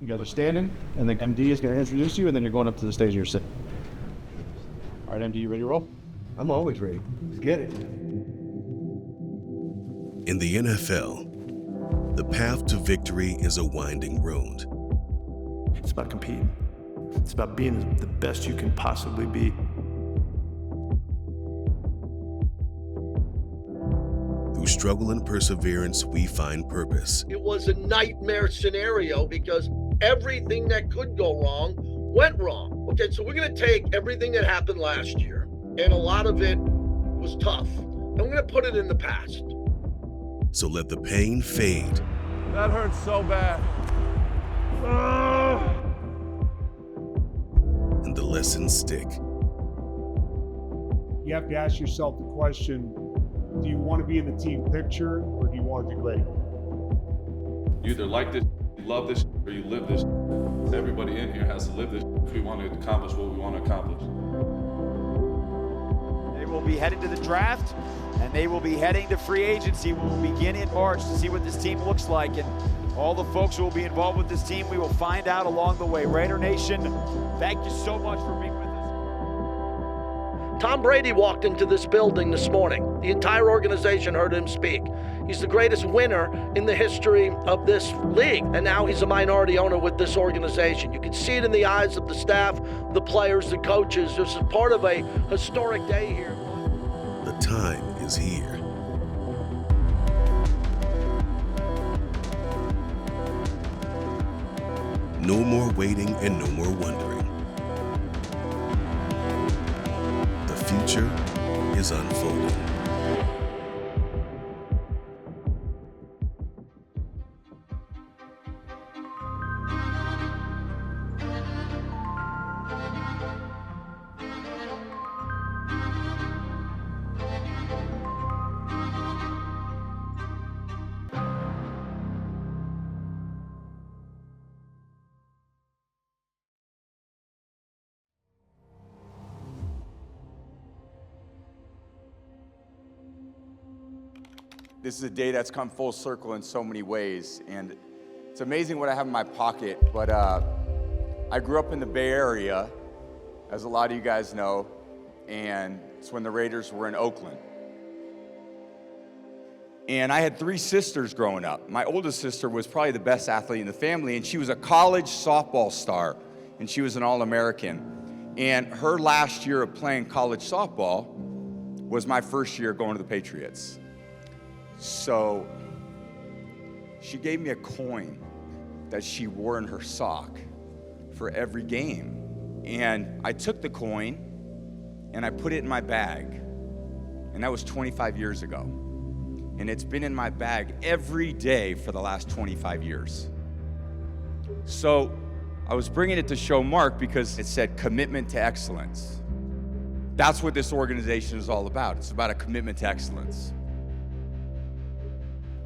You guys are standing, and then MD is going to introduce you, and then you're going up to the stage and you're sitting. All right, MD, you ready to roll? I'm always ready. Let's get it. In the NFL, the path to victory is a winding road. It's about competing. It's about being the best you can possibly be. Through struggle and perseverance, we find purpose. It was a nightmare scenario because everything that could go wrong went wrong. Okay, so we're going to take everything that happened last year, and a lot of it was tough. I'm going to put it in the past. So let the pain fade. That hurts so bad. And the lessons stick. You have to ask yourself the question, do you want to be in the team picture or do you want to do great? You either like this, you love this, or you live this. Everybody in here has to live this if we want to accomplish what we want to accomplish. They will be heading to the draft, and they will be heading to free agency. We will begin in March to see what this team looks like, and all the folks who will be involved with this team, we will find out along the way. Raider Nation, thank you so much for being with us. Tom Brady walked into this building this morning. The entire organization heard him speak. He's the greatest winner in the history of this league, and now he's a minority owner with this organization. You can see it in the eyes of the staff, the players, the coaches. This is part of a historic day here. The time is here. No more waiting and no more wondering. The future is unfolding. This is a day that's come full circle in so many ways, and it's amazing what I have in my pocket, but I grew up in the Bay Area, as a lot of you guys know, and it's when the Raiders were in Oakland. And I had 3 sisters growing up. My oldest sister was probably the best athlete in the family, and she was a college softball star, and she was an All-American. And her last year of playing college softball was my first year going to the Patriots. So she gave me a coin that she wore in her sock for every game. And I took the coin and I put it in my bag. And that was 25 years ago. And it's been in my bag every day for the last 25 years. So I was bringing it to show Mark because it said commitment to excellence. That's what this organization is all about. It's about a commitment to excellence.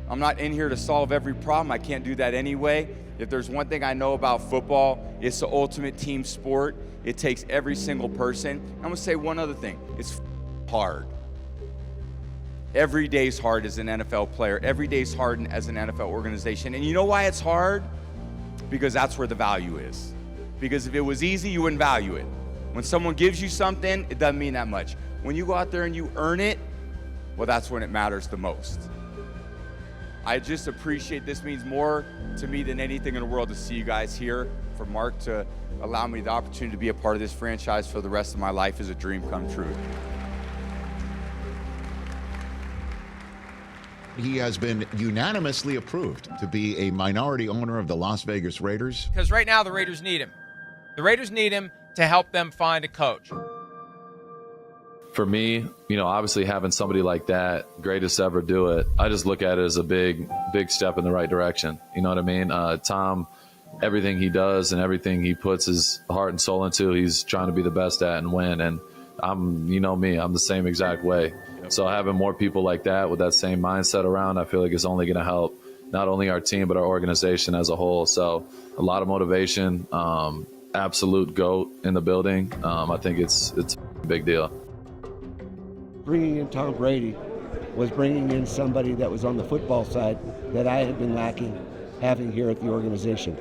I'm not in here to solve every problem. I can't do that anyway. If there's one thing I know about football, it's the ultimate team sport. It takes every single person. I'm gonna say one other thing. It's hard. Every day's hard as an NFL player. Every day's hard as an NFL organization. And you know why it's hard? Because that's where the value is. Because if it was easy, you wouldn't value it. When someone gives you something, it doesn't mean that much. When you go out there and you earn it, well, that's when it matters the most. I just appreciate, this means more to me than anything in the world to see you guys here. For Mark to allow me the opportunity to be a part of this franchise for the rest of my life is a dream come true. He has been unanimously approved to be a minority owner of the Las Vegas Raiders. Because right now the Raiders need him. The Raiders need him to help them find a coach. For me, obviously having somebody like that, greatest ever do it, I just look at it as a big step in the right direction. You know what I mean? Tom, everything he does and everything he puts his heart and soul into, he's trying to be the best at and win. And I'm the same exact way. So having more people like that with that same mindset around, I feel like it's only going to help not only our team, but our organization as a whole. So a lot of motivation, absolute GOAT in the building. I think it's a big deal. Bringing in Tom Brady was bringing in somebody that was on the football side that I had been lacking having here at the organization.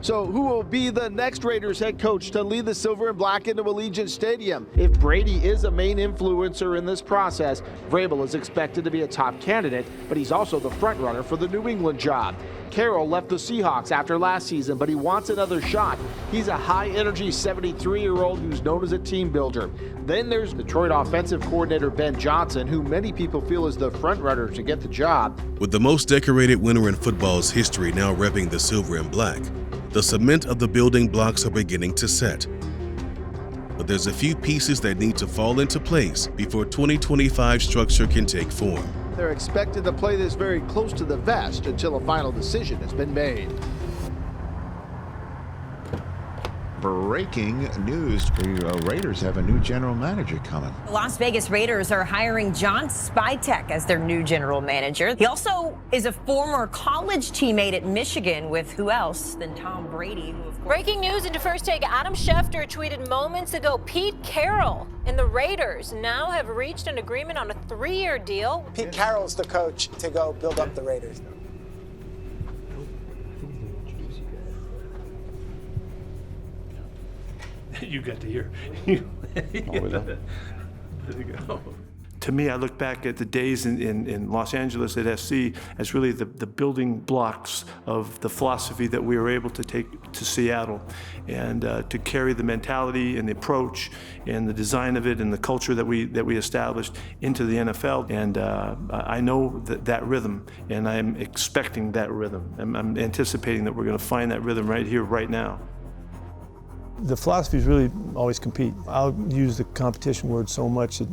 So who will be the next Raiders head coach to lead the Silver and Black into Allegiant Stadium? If Brady is a main influencer in this process, Vrabel is expected to be a top candidate, but he's also the front runner for the New England job. Carroll left the Seahawks after last season, but he wants another shot. He's a high-energy 73-year-old who's known as a team builder. Then there's Detroit offensive coordinator Ben Johnson, who many people feel is the front runner to get the job. With the most decorated winner in football's history now repping the Silver and Black, the cement of the building blocks are beginning to set. But there's a few pieces that need to fall into place before 2025 structure can take form. They're expected to play this very close to the vest until a final decision has been made. Breaking news, the Raiders have a new general manager coming. The Las Vegas Raiders are hiring John Spytek as their new general manager. He also is a former college teammate at Michigan with who else than Tom Brady, who of course... Breaking news into First Take. Adam Schefter tweeted moments ago, Pete Carroll and the Raiders now have reached an agreement on a 3-year deal. Pete Carroll's the coach to go build up the Raiders. You got to hear. There you go. To me, I look back at the days in Los Angeles at SC as really the building blocks of the philosophy that we were able to take to Seattle, and to carry the mentality and the approach and the design of it and the culture that we established into the NFL. And I know that rhythm, and I'm expecting that rhythm. I'm anticipating that we're going to find that rhythm right here, right now. The philosophy is really always compete. I'll use the competition word so much that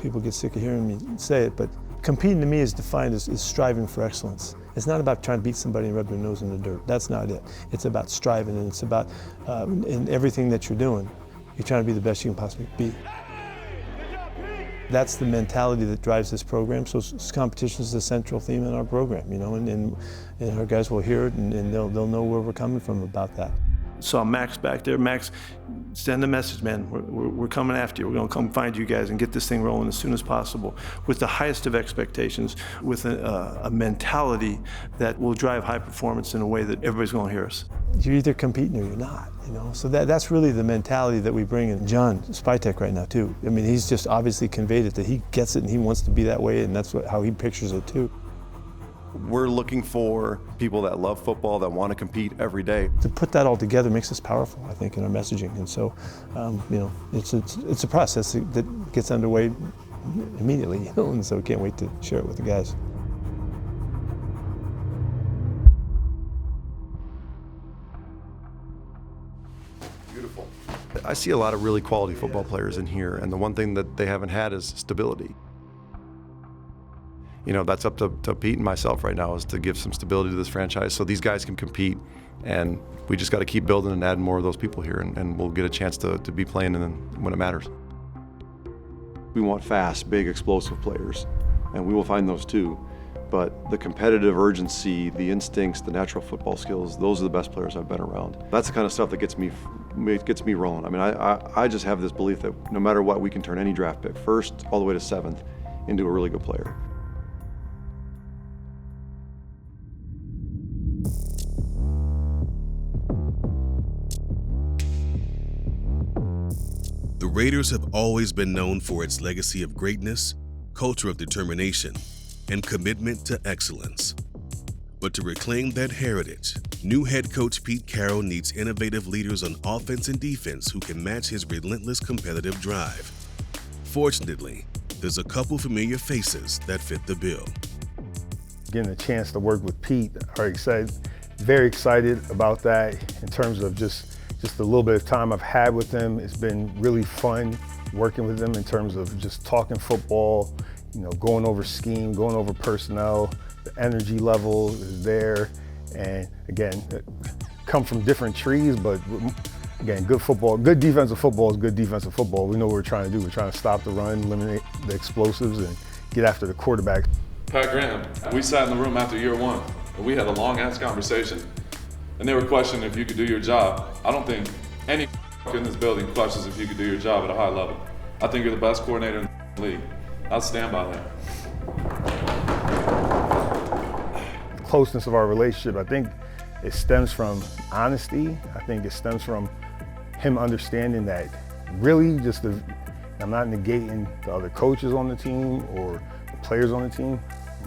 people get sick of hearing me say it, but competing to me is defined as striving for excellence. It's not about trying to beat somebody and rub their nose in the dirt. That's not it. It's about striving, and it's about in everything that you're doing, you're trying to be the best you can possibly be. That's the mentality that drives this program. So competition is the central theme in our program, and our guys will hear it, and they'll know where we're coming from about that. Saw Max back there. Max, send a message, man. We're coming after you. We're going to come find you guys and get this thing rolling as soon as possible with the highest of expectations, with a mentality that will drive high performance in a way that everybody's going to hear us. You're either competing or you're not, So that's really the mentality that we bring in John Spytek right now, too. I mean, he's just obviously conveyed it, that he gets it and he wants to be that way, and that's how he pictures it, too. We're looking for people that love football, that want to compete every day. To put that all together makes us powerful, I think, in our messaging. And so, it's a process that gets underway immediately, and so we can't wait to share it with the guys. Beautiful. I see a lot of really quality football players in here, and the one thing that they haven't had is stability. That's up to Pete and myself right now, is to give some stability to this franchise so these guys can compete, and we just got to keep building and adding more of those people here, and we'll get a chance to be playing when it matters. We want fast, big, explosive players, and we will find those too. But the competitive urgency, the instincts, the natural football skills, those are the best players I've been around. That's the kind of stuff that gets me rolling. I mean, I just have this belief that no matter what, we can turn any draft pick, 1st all the way to 7th, into a really good player. The Raiders have always been known for its legacy of greatness, culture of determination, and commitment to excellence. But to reclaim that heritage, new head coach Pete Carroll needs innovative leaders on offense and defense who can match his relentless competitive drive. Fortunately, there's a couple familiar faces that fit the bill. Getting a chance to work with Pete, very excited about that in terms of just the little bit of time I've had with him. It's been really fun working with him in terms of just talking football, going over scheme, going over personnel. The energy level is there. And again, come from different trees, but again, good football, good defensive football is good defensive football. We know what we're trying to do. We're trying to stop the run, eliminate the explosives, and get after the quarterback. Pat Graham, we sat in the room after year 1, and we had a long-ass conversation. And they were questioning if you could do your job. I don't think any in this building questions if you could do your job at a high level. I think you're the best coordinator in the league. I'll stand by that. The closeness of our relationship, I think it stems from honesty. I think it stems from him understanding that really I'm not negating the other coaches on the team or the players on the team.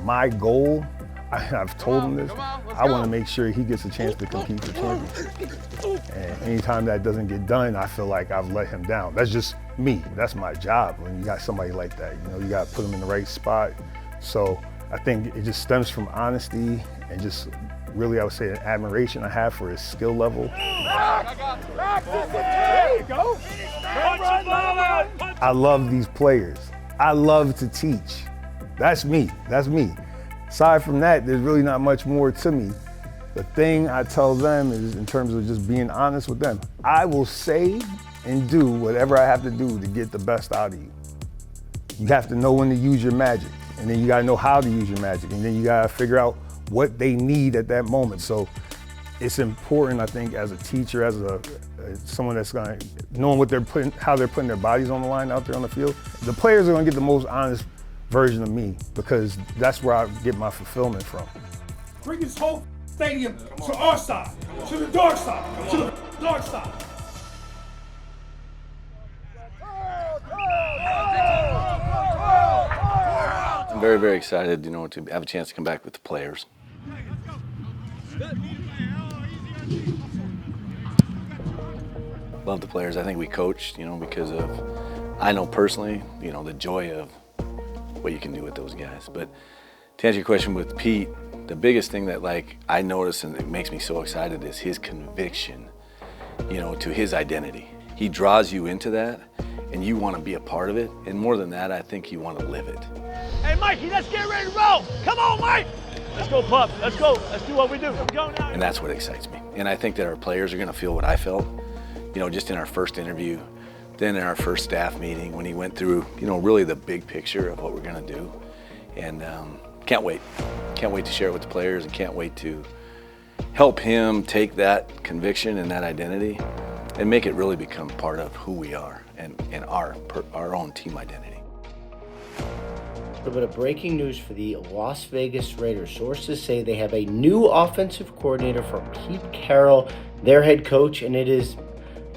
My goal, I've told him this, I want to make sure he gets a chance to compete for championships. And anytime that doesn't get done, I feel like I've let him down. That's just me. That's my job when you got somebody like that. You know, you got to put them in the right spot. So I think it just stems from honesty and just really, I would say, an admiration I have for his skill level. There you go. I love these players. I love to teach. That's me. That's me. Aside from that, there's really not much more to me. The thing I tell them is, in terms of just being honest with them, I will say and do whatever I have to do to get the best out of you. You have to know when to use your magic, and then you gotta know how to use your magic, and then you gotta figure out what they need at that moment. So it's important, I think, as a teacher, as someone that's going to knowing what how they're putting their bodies on the line out there on the field. The players are going to get the most honest version of me because that's where I get my fulfillment from. Bring this whole stadium to our side, to the dark side, to the dark side. I'm very, very excited, to have a chance to come back with the players. Love the players. I think we coached, because of, I know personally, the joy of what you can do with those guys. But to answer your question with Pete, the biggest thing that I notice and it makes me so excited is his conviction, to his identity. He draws you into that and you want to be a part of it. And more than that, I think you want to live it. Hey, Mikey, let's get ready to roll. Come on, Mike. Let's go, Pup. Let's go. Let's do what we do. Let's go now. And that's what excites me. And I think that our players are going to feel what I felt, just in our first interview, then in our first staff meeting when he went through, really the big picture of what we're going to do. And can't wait. Can't wait to share it with the players and can't wait to help him take that conviction and that identity and make it really become part of who we are and our own team identity. A bit of breaking news for the Las Vegas Raiders. Sources say they have a new offensive coordinator from Pete Carroll, their head coach, and it is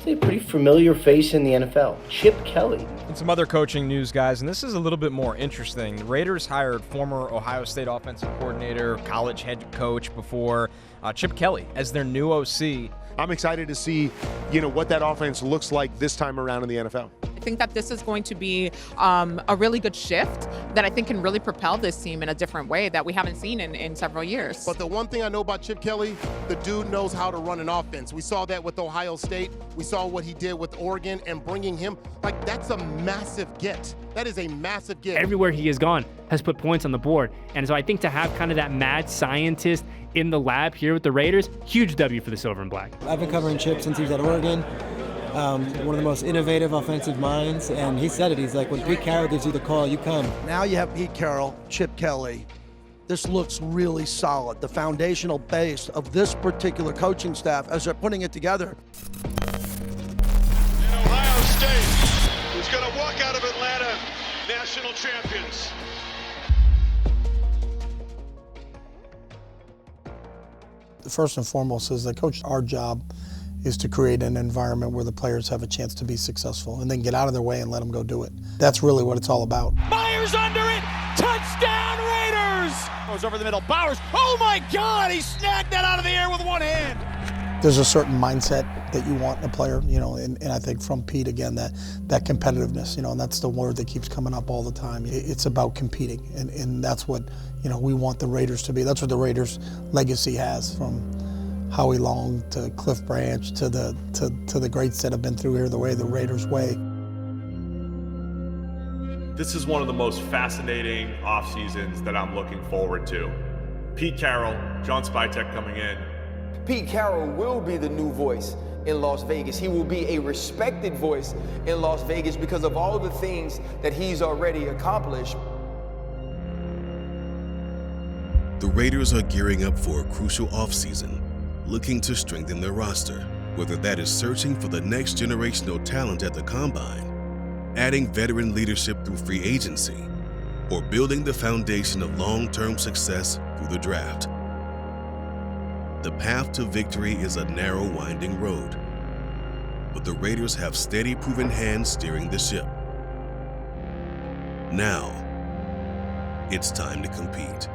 a pretty familiar face in the NFL, Chip Kelly. And some other coaching news, guys, and this is a little bit more interesting. The Raiders hired former Ohio State offensive coordinator, college head coach before, Chip Kelly, as their new OC. I'm excited to see, what that offense looks like this time around in the NFL. I think that this is going to be a really good shift that I think can really propel this team in a different way that we haven't seen in several years. But the one thing I know about Chip Kelly, the dude knows how to run an offense. We saw that with Ohio State. We saw what he did with Oregon and bringing him, that's a massive get. That is a massive get. Everywhere he has gone has put points on the board. And so I think to have kind of that mad scientist in the lab here with the Raiders, huge W for the Silver and Black. I've been covering Chip since he was at Oregon. One of the most innovative offensive minds, and he said it. He's like, when Pete Carroll gives you the call, you come. Now you have Pete Carroll, Chip Kelly. This looks really solid. The foundational base of this particular coaching staff as they're putting it together. And Ohio State is going to walk out of Atlanta national champions. First and foremost, as a coach, our job is to create an environment where the players have a chance to be successful and then get out of their way and let them go do it. That's really what it's all about. Myers under it. Touchdown Raiders. Goes over the middle. Bowers. Oh my God. He snagged that out of the air with one hand. There's a certain mindset that you want in a player, and I think from Pete, again, that competitiveness, and that's the word that keeps coming up all the time. It's about competing, and that's what, we want the Raiders to be. That's what the Raiders legacy has, from Howie Long to Cliff Branch to the greats that have been through here, the way the Raiders way. This is one of the most fascinating off seasons that I'm looking forward to. Pete Carroll, John Spytek coming in. Pete Carroll will be the new voice in Las Vegas. He will be a respected voice in Las Vegas because of all the things that he's already accomplished. The Raiders are gearing up for a crucial offseason, looking to strengthen their roster, whether that is searching for the next generational talent at the Combine, adding veteran leadership through free agency, or building the foundation of long-term success through the draft. the path to victory is a narrow, winding road. But the Raiders have steady, proven hands steering the ship. Now, it's time to compete.